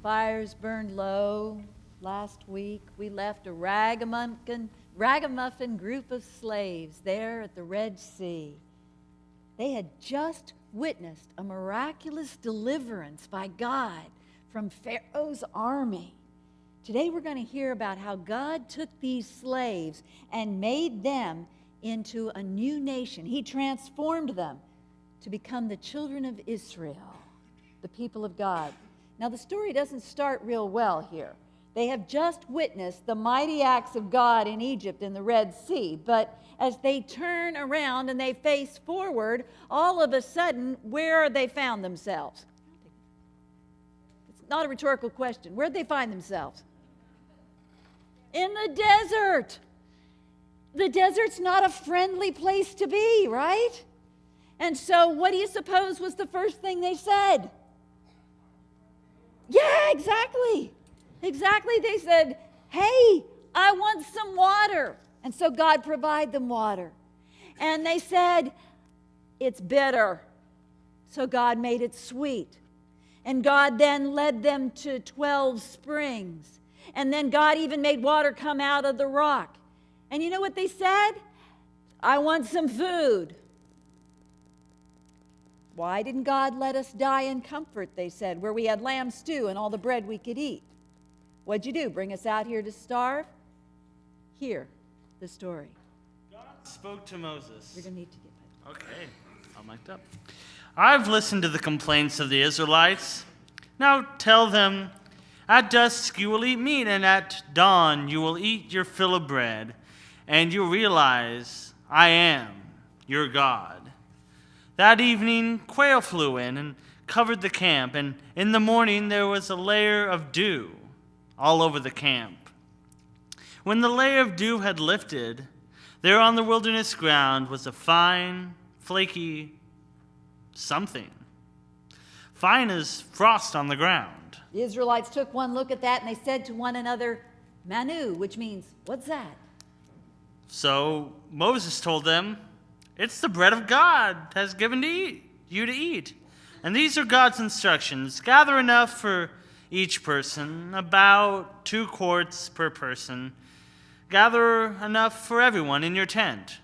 fires burned low. Last week, we left a ragamuffin group of slaves there at the Red Sea. They had just witnessed a miraculous deliverance by God from Pharaoh's army. Today we're going to hear about how God took these slaves and made them into a new nation. He transformed them to become the children of Israel, the people of God. Now the story doesn't start real well here. They have just witnessed the mighty acts of God in Egypt and the Red Sea, but as they turn around and they face forward, all of a sudden, where they found themselves? It's not a rhetorical question. Where'd they find themselves? In the desert. The desert's not a friendly place to be, right? And so what do you suppose was the first thing they said? Yeah, exactly. Exactly. They said, hey, I want some water. And so God provided them water. And they said, it's bitter. So God made it sweet. And God then led them to 12 springs. And then God even made water come out of the rock. And you know what they said? I want some food. Why didn't God let us die in comfort, they said, where we had lamb stew and all the bread we could eat? What'd you do? Bring us out here to starve? Hear the story. God spoke to Moses. You're going to need to get back. Okay, all mic'd up. I've listened to the complaints of the Israelites. Now tell them, at dusk you will eat meat, and at dawn you will eat your fill of bread, and you'll realize I am your God. That evening, quail flew in and covered the camp, and in the morning there was a layer of dew all over the camp. When the layer of dew had lifted, there on the wilderness ground was a fine, flaky something, fine as frost on the ground. The Israelites took one look at that and they said to one another, Manu, which means, what's that? So Moses told them, it's the bread of God has given you to eat. And these are God's instructions. Gather enough for each person, about 2 quarts per person. Gather enough for everyone in your tent.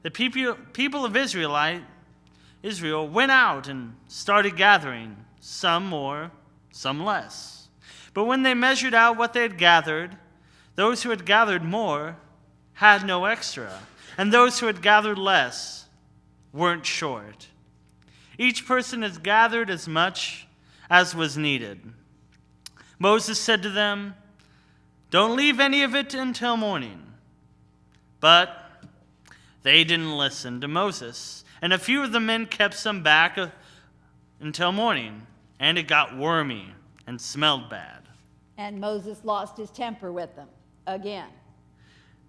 The people of Israel went out and started gathering, some more, some less. But when they measured out what they had gathered, those who had gathered more had no extra, and those who had gathered less weren't short. Each person has gathered as much as was needed. Moses said to them, don't leave any of it until morning. But they didn't listen to Moses, and a few of the men kept some back until morning, and it got wormy and smelled bad. And Moses lost his temper with them again.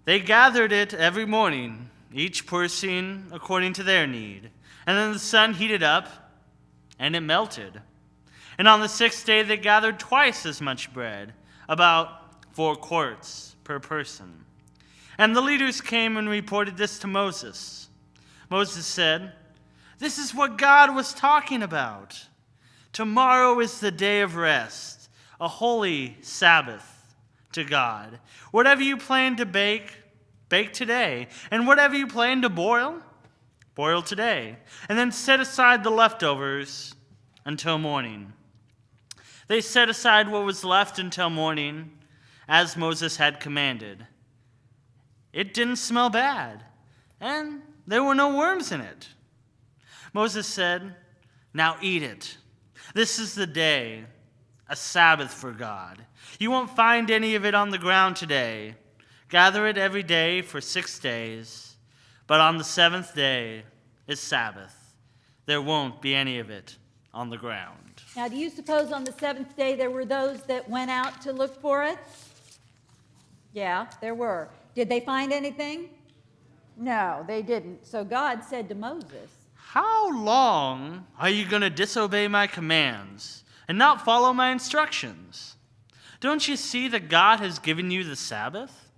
They gathered it every morning, each person according to their need. And then the sun heated up, and it melted. And on the 6th day they gathered twice as much bread, about 4 quarts per person. And the leaders came and reported this to Moses. Moses said, this is what God was talking about. Tomorrow is the day of rest, a holy Sabbath to God. Whatever you plan to bake, bake today. And whatever you plan to boil, boil today. And then set aside the leftovers until morning. They set aside what was left until morning, as Moses had commanded. It didn't smell bad, and there were no worms in it. Moses said, now eat it. This is the day, a Sabbath for God. You won't find any of it on the ground today. Gather it every day for 6 days, but on the 7th day is Sabbath. There won't be any of it on the ground. Now, do you suppose on the 7th day there were those that went out to look for it? Yeah, there were. Did they find anything? No, they didn't. So God said to Moses, how long are you going to disobey my commands and not follow my instructions? Don't you see that God has given you the Sabbath?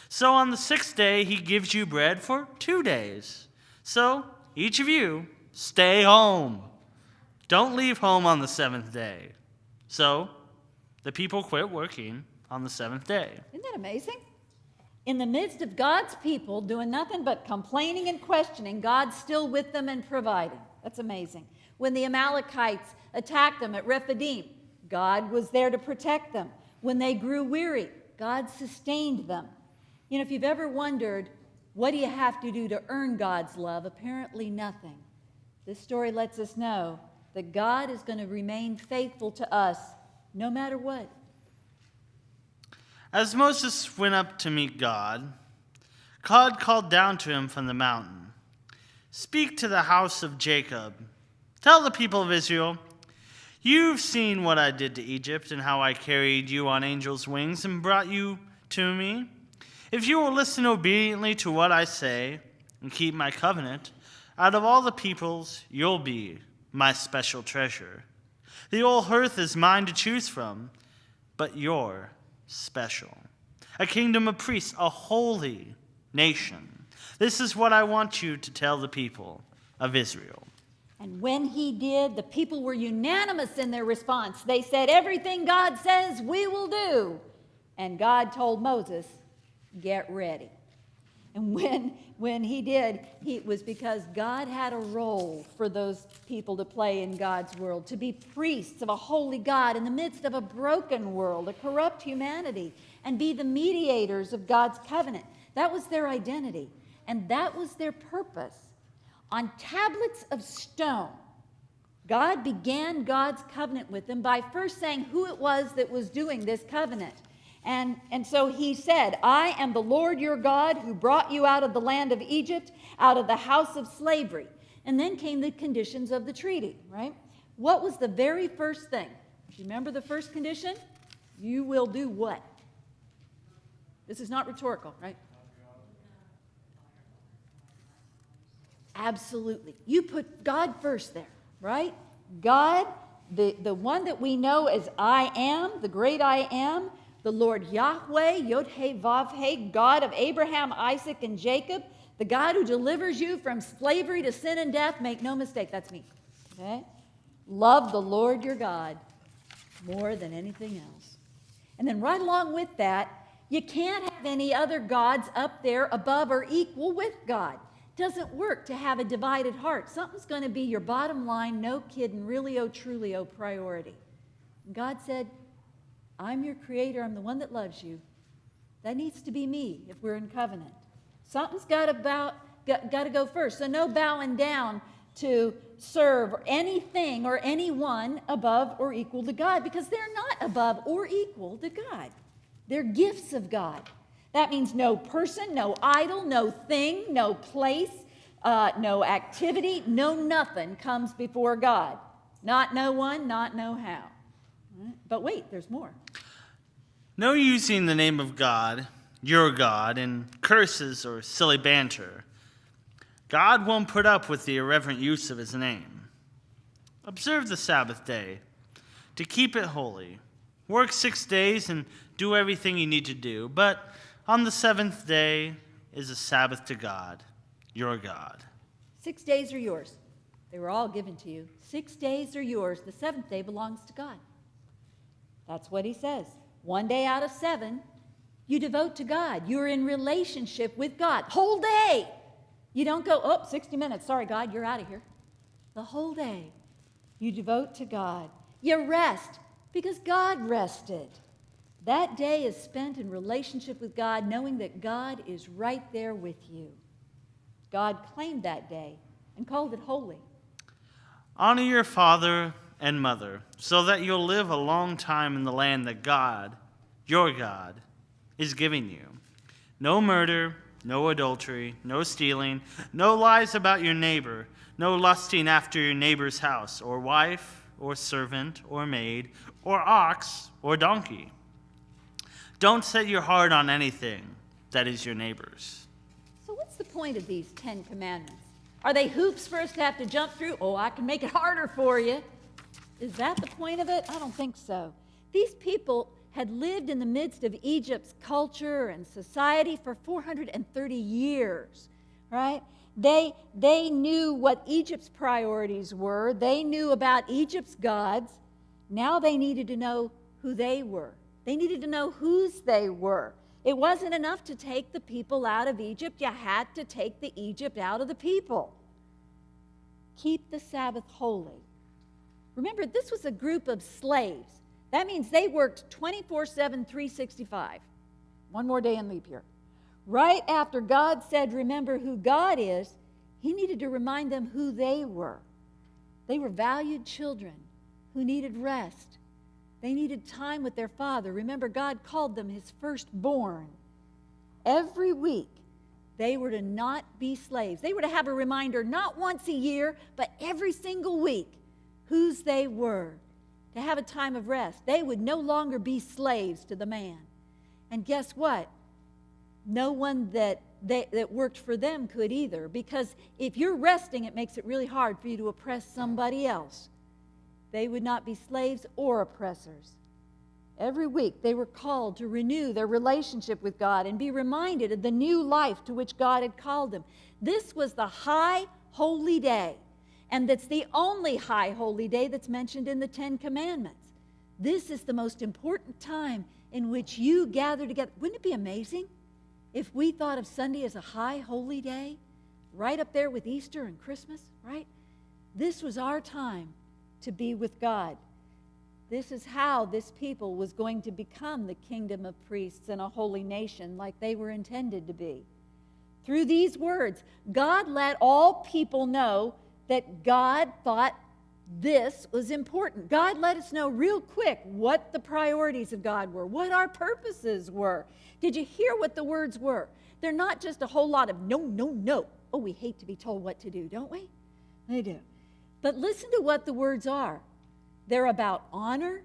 So on the 6th day he gives you bread for 2 days. So each of you stay home. Don't leave home on the 7th day. So The people quit working on the seventh day. Isn't that amazing? In the midst of God's people doing nothing but complaining and questioning, God's still with them and providing. That's amazing. When the Amalekites attacked them at Rephidim, God was there to protect them. When they grew weary, God sustained them. You know, if you've ever wondered, what do you have to do to earn God's love? Apparently nothing. This story lets us know that God is going to remain faithful to us no matter what. As Moses went up to meet God, God called down to him from the mountain, "Speak to the house of Jacob. Tell the people of Israel, you've seen what I did to Egypt and how I carried you on angels' wings and brought you to me. If you will listen obediently to what I say and keep my covenant, out of all the peoples, you'll be my special treasure. The whole earth is mine to choose from, but you're special. A kingdom of priests, a holy nation. This is what I want you to tell the people of Israel." And when he did, the people were unanimous in their response. They said, "Everything God says, we will do." And God told Moses, "Get ready." And when he did, it was because God had a role for those people to play in God's world, to be priests of a holy God in the midst of a broken world, a corrupt humanity, and be the mediators of God's covenant. That was their identity, and that was their purpose. On tablets of stone, God began God's covenant with them by first saying who it was that was doing this covenant. And so he said, "I am the Lord your God who brought you out of the land of Egypt, out of the house of slavery." And then came the conditions of the treaty, right? What was the very first thing? Do you remember the first condition? You will do what? This is not rhetorical, right? Absolutely. You put God first there, right? God, the one that we know as I am, the great I am, the Lord Yahweh, Yod-Heh-Vav-Heh, God of Abraham, Isaac, and Jacob, the God who delivers you from slavery to sin and death. Make no mistake, that's me. Okay? Love the Lord your God more than anything else. And then right along with that, you can't have any other gods up there above or equal with God. It doesn't work to have a divided heart. Something's going to be your bottom line, no kidding, really, oh, truly, oh, priority. And God said, "I'm your creator. I'm the one that loves you." That needs to be me if we're in covenant. Something's got to go first. So no bowing down to serve anything or anyone above or equal to God, because they're not above or equal to God. They're gifts of God. That means no person, no idol, no thing, no place, no activity, no nothing comes before God. Not no one, not no how. But wait, there's more. No using the name of God, your God, in curses or silly banter. God won't put up with the irreverent use of his name. Observe the Sabbath day to keep it holy. Work 6 days and do everything you need to do. But on the seventh day is a Sabbath to God, your God. 6 days are yours. They were all given to you. 6 days are yours. The seventh day belongs to God. That's what he says. 1 day out of 7, you devote to God. You're in relationship with God. Whole day. You don't go, 60 minutes. Sorry, God, you're out of here. The whole day, you devote to God. You rest because God rested. That day is spent in relationship with God, knowing that God is right there with you. God claimed that day and called it holy. Honor your father and mother, so that you'll live a long time in the land that God, your God, is giving you. No murder, no adultery, no stealing, no lies about your neighbor, no lusting after your neighbor's house, or wife, or servant, or maid, or ox, or donkey. Don't set your heart on anything that is your neighbor's. So what's the point of these 10 commandments? Are they hoops for us to have to jump through? Oh, I can make it harder for you. Is that the point of it? I don't think so. These people had lived in the midst of Egypt's culture and society for 430 years, right? They knew what Egypt's priorities were. They knew about Egypt's gods. Now they needed to know who they were. They needed to know whose they were. It wasn't enough to take the people out of Egypt. You had to take the Egypt out of the people. Keep the Sabbath holy. Remember, this was a group of slaves. That means they worked 24/7, 365. One more day in leap year. Right after God said, remember who God is, he needed to remind them who they were. They were valued children who needed rest. They needed time with their father. Remember, God called them his firstborn. Every week, they were to not be slaves. They were to have a reminder not once a year, but every single week, whose they were, to have a time of rest. They would no longer be slaves to the man. And guess what? No one that worked for them could either, because if you're resting, it makes it really hard for you to oppress somebody else. They would not be slaves or oppressors. Every week, they were called to renew their relationship with God and be reminded of the new life to which God had called them. This was the high holy day, and that's the only high holy day that's mentioned in the Ten Commandments. This is the most important time in which you gather together. Wouldn't it be amazing if we thought of Sunday as a high holy day, right up there with Easter and Christmas, right? This was our time to be with God. This is how this people was going to become the kingdom of priests and a holy nation like they were intended to be. Through these words, God let all people know that God thought this was important. God let us know real quick what the priorities of God were, what our purposes were. Did you hear what the words were? They're not just a whole lot of no, no, no. Oh, we hate to be told what to do, don't we? They do. But listen to what the words are. They're about honor,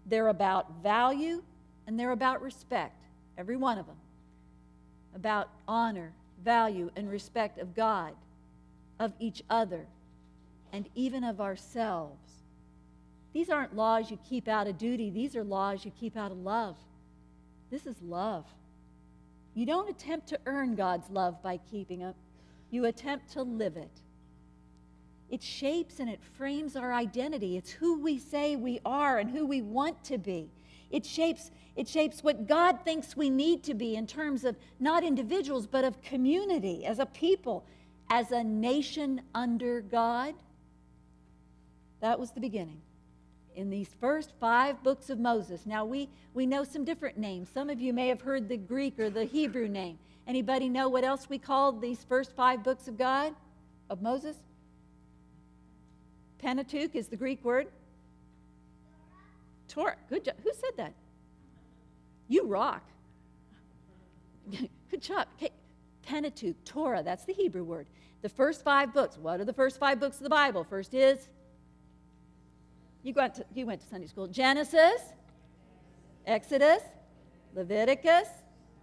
they're about value, and they're about respect. Every one of them. About honor, value, and respect of God, of each other, and even of ourselves. These aren't laws you keep out of duty. These are laws you keep out of love. This is love. You don't attempt to earn God's love by keeping it. You attempt to live it. It shapes and it frames our identity. It's who we say we are and who we want to be. It shapes what God thinks we need to be in terms of not individuals, but of community, as a people, as a nation under God. That was the beginning. In these first 5 books of Moses. Now, we know some different names. Some of you may have heard the Greek or the Hebrew name. Anybody know what else we called these first 5 books of God, of Moses? Pentateuch is the Greek word. Torah. Good job. Who said that? You rock. Good job. Okay. Pentateuch, Torah, that's the Hebrew word. The first 5 books. What are the first 5 books of the Bible? First is, you went to Sunday school. Genesis, Exodus, Leviticus,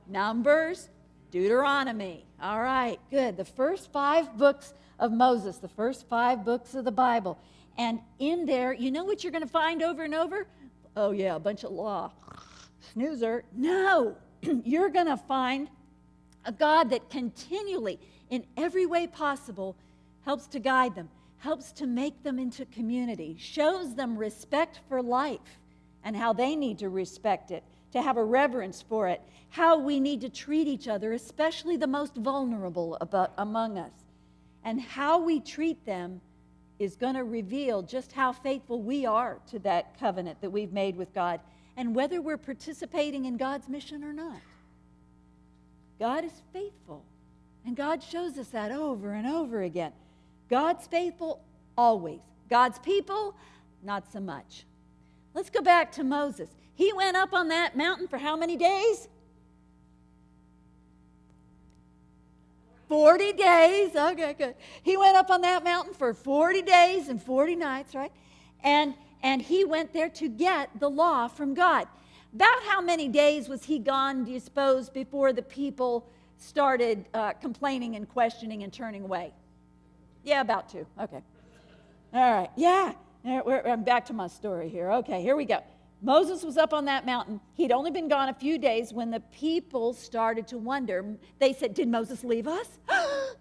Numbers, Deuteronomy. All right, good. The first 5 books of Moses, the first 5 books of the Bible. And in there, you know what you're going to find over and over? Oh, yeah, a bunch of law. Snoozer. No, you're going to find a God that continually, in every way possible, helps to guide them, helps to make them into community, shows them respect for life and how they need to respect it, to have a reverence for it, how we need to treat each other, especially the most vulnerable among us. And how we treat them is going to reveal just how faithful we are to that covenant that we've made with God, and whether we're participating in God's mission or not. God is faithful, and God shows us that over and over again. God's faithful always. God's people, not so much. Let's go back to Moses. He went up on that mountain for how many days? 40 days. Okay, good. He went up on that mountain for 40 days and 40 nights, right? And he went there to get the law from God. About how many days was he gone, do you suppose, before the people started complaining and questioning and turning away? Yeah, about 2. Okay. All right. Yeah. I'm back to my story here. Okay, here we go. Moses was up on that mountain. He'd only been gone a few days when the people started to wonder. They said, did Moses leave us?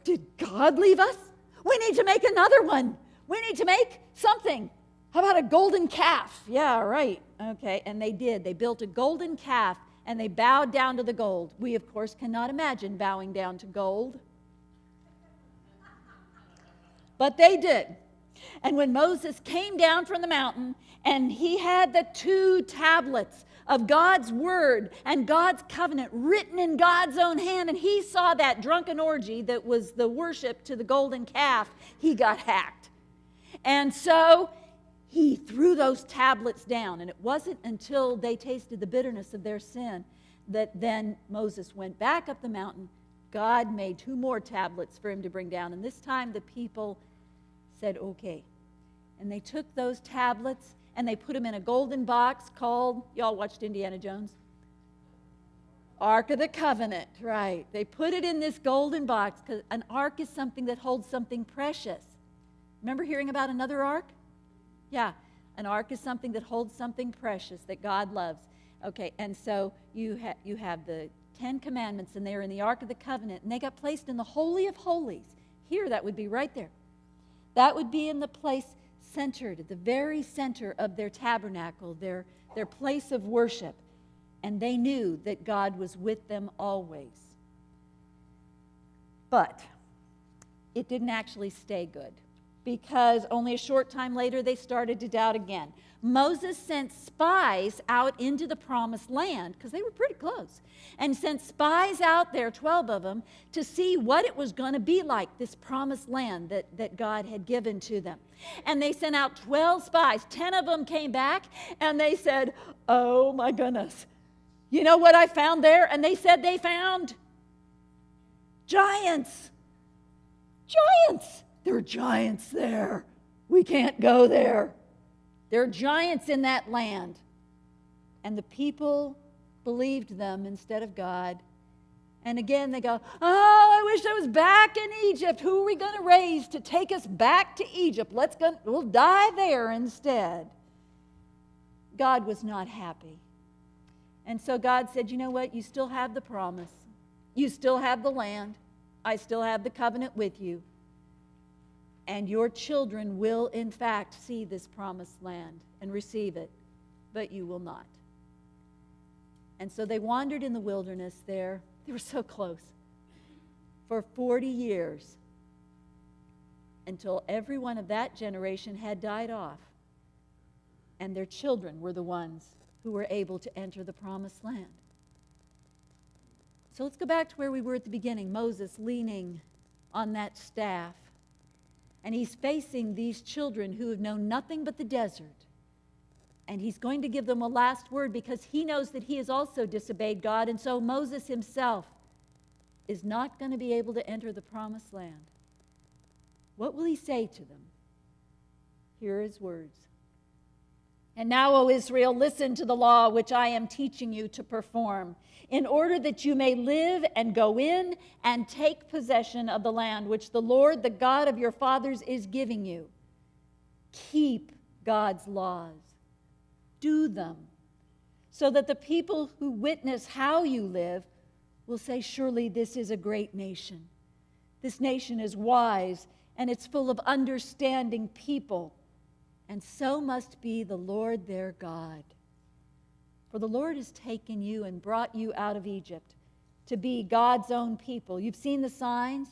Did God leave us? We need to make another one. We need to make something. How about a golden calf? Yeah, right. Okay, and they did. They built a golden calf, and they bowed down to the gold. We, of course, cannot imagine bowing down to gold. But they did. And when Moses came down from the mountain, and he had the 2 tablets of God's word and God's covenant written in God's own hand, and he saw that drunken orgy that was the worship to the golden calf, he got hacked. And so he threw those tablets down, and it wasn't until they tasted the bitterness of their sin that then Moses went back up the mountain. God made 2 more tablets for him to bring down, and this time the people said, okay. And they took those tablets and they put them in a golden box called, y'all watched Indiana Jones? Ark of the Covenant, right. They put it in this golden box because an ark is something that holds something precious. Remember hearing about another ark? Yeah, an ark is something that holds something precious that God loves. Okay, and so you have the 10 Commandments, and they're in the Ark of the Covenant, and they got placed in the Holy of Holies. Here, that would be right there. That would be in the place centered, at the very center of their tabernacle, their place of worship. And they knew that God was with them always. But it didn't actually stay good, because only a short time later they started to doubt again. Moses sent spies out into the promised land, because they were pretty close, and sent spies out there, 12 of them, to see what it was going to be like, this promised land that God had given to them. And they sent out 12 spies. 10 of them came back, and they said, oh my goodness, you know what I found there? And they said they found giants. Giants. There are giants there. We can't go there. There are giants in that land. And the people believed them instead of God. And again they go, oh, I wish I was back in Egypt. Who are we going to raise to take us back to Egypt? We'll die there instead. God was not happy. And so God said, you know what? You still have the promise. You still have the land. I still have the covenant with you. And your children will, in fact, see this promised land and receive it, but you will not. And so they wandered in the wilderness there. They were so close. For 40 years, until every one of that generation had died off. And their children were the ones who were able to enter the promised land. So let's go back to where we were at the beginning. Moses leaning on that staff. And he's facing these children who have known nothing but the desert. And he's going to give them a last word, because he knows that he has also disobeyed God. And so Moses himself is not going to be able to enter the promised land. What will he say to them? Here are his words. And now, O Israel, listen to the law which I am teaching you to perform, in order that you may live and go in and take possession of the land which the Lord, the God of your fathers, is giving you. Keep God's laws. Do them, so that the people who witness how you live will say, surely this is a great nation. This nation is wise, and it's full of understanding people. And so must be the Lord their God. For the Lord has taken you and brought you out of Egypt to be God's own people. You've seen the signs.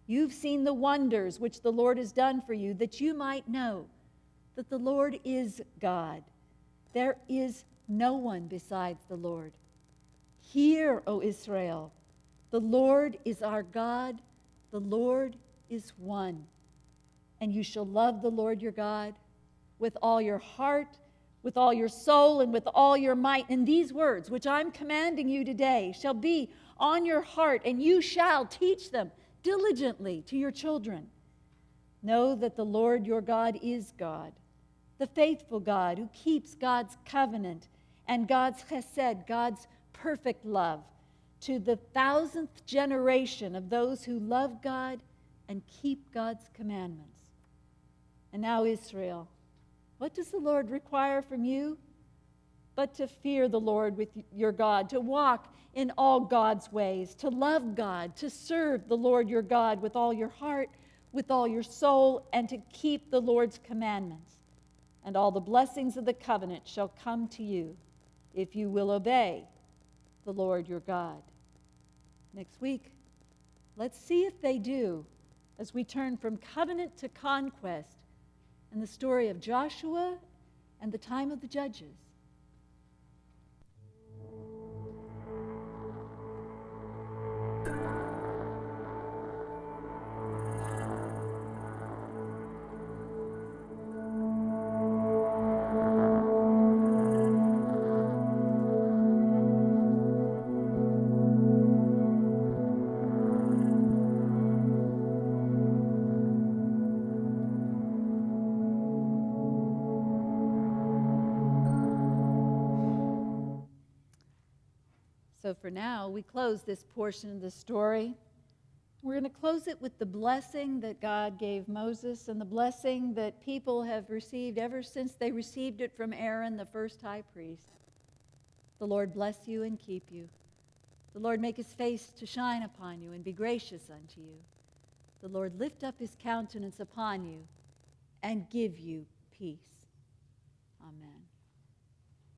You've seen the wonders which the Lord has done for you, that you might know that the Lord is God. There is no one besides the Lord. Hear, O Israel, the Lord is our God. The Lord is one. And you shall love the Lord your God with all your heart, with all your soul, and with all your might. And these words, which I'm commanding you today, shall be on your heart, and you shall teach them diligently to your children. Know that the Lord your God is God, the faithful God who keeps God's covenant and God's chesed, God's perfect love, to the 1,000th generation of those who love God and keep God's commandments. And now, Israel, what does the Lord require from you? But to fear the Lord with your God, to walk in all God's ways, to love God, to serve the Lord your God with all your heart, with all your soul, and to keep the Lord's commandments. and all the blessings of the covenant shall come to you if you will obey the Lord your God. Next week, let's see if they do as we turn from covenant to conquest and the story of Joshua and the time of the judges. So for now, we close this portion of the story. We're going to close it with the blessing that God gave Moses and the blessing that people have received ever since they received it from Aaron, the first high priest. The Lord bless you and keep you. The Lord make his face to shine upon you and be gracious unto you. The Lord lift up his countenance upon you and give you peace. Amen.